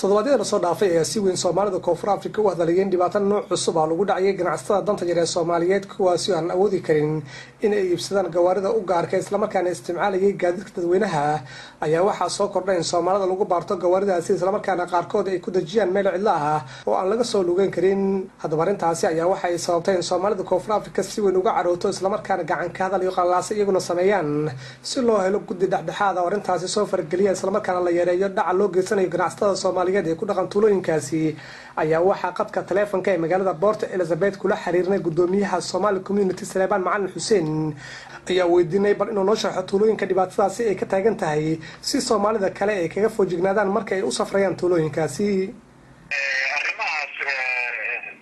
toddobaadyo soo dhaafay ee si weyn Soomaalida Koonfur Afrika u hadlayeen dhibaato nooc cusub ah lagu dhacay ganacsatada danta yar ee Soomaaliyeed kuwaas oo aan awoodi karin in ay iibsadaan gawaarida u gaarka isla markaana isticmaalayay gaadiidka dadweynaha ayaa waxa soo kordhay in Soomaalida lagu baarto gawaaridaasi isla markaana qaarkood ay ku dajiyaan meel cidla ah oo aan laga soo lugeyn karin haddaba arintaasi ayaa waxa ay sababtay in Soomaalida Koonfur Afrika si weyn uga carooto isla markaana gacan ka hadal iyo qalaas iyaguna sameeyaan si loo helo guddi dhexdhexaad ah oo arintaasi soo fargeliya isla markaana la yareeyo dhaca loo geysanayo ganacsatada Soomaaliyeed ee ku dhaqan tuulooyinkaasi ayaa waxa qadka telefoonka ee magaalada Port Elizabeth kula xiriirnay gudoomiyaha Somali Community Saleebaan Macalin Xuseen ayaa weydiinay bal inuu noo sharxo tuulooyinka dhibaatadaasi ay ka taagan tahay si Soomaalida kale ay kaga foojignaadaan marka ay u safrayaan tuulooyinkaasi arrimahaas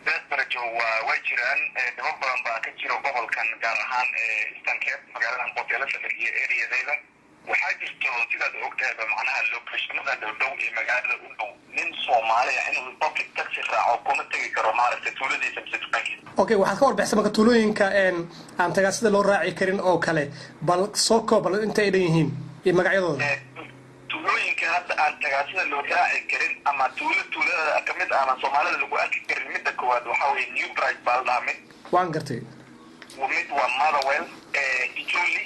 dadbarajo waa jiraan daba badan baa ka jira gobolkan gaar ahaan Eastern Cape magaalada Port Elizabeth iyo area-deeda waxaa jirto sidaad ogtahay macnaha locationada dhow ee magaalada u dhow nin Soomaali ah inuu public taxi raaco kuma tagi karo maaragtay tuuladiisa Msitubaki. Okay, waxaad ka warbixisay marka tuulooyinka aan tagaasida loo raaci karin oo kale bal soo koob inta ay leeyihiin iyo magacyadooda tuulooyinka hadda aan tagaasida loo raaci karin ama tuulada kamid ah aan Soomaalida lagu arki karin midda koowaad waxa weeye New Bright Baldamid waan gartay mid waa Motherwell Ijuli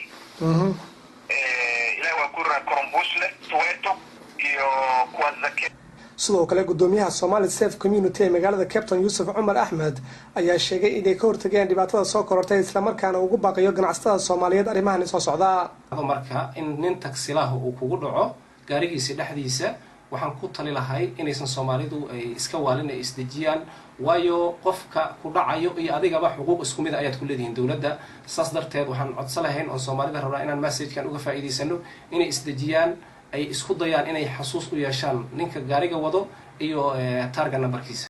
sidoo kale gudoomiyaha Somali Safe Community ee magaalada Captain Yusuf Umar Ahmed ayaa sheegay inay ka hortageen dhibaatada soo korortay isla markaana ugu baaqayo ganacsatada Soomaaliyeed arrimahan soo socda marka in nin taksilaha uu kugu dhaco gaarigiisa dhexdiisa waxaan ku tali lahay inaysan Soomaalidu ay iska waalin ay isdajiyaan waayo qofka ku dhacayo iyo adigaba xuquuq isku mid ayaad ku leedihiin dawladda saas darteed waxaan codsanahay oo Soomaalida rabaa inaan message-kan uga faa'iideysano inay isdajiyaan ay isku dayaan inay xasuus u yeeshaan ninka gaariga wado iyo targa numberkiisa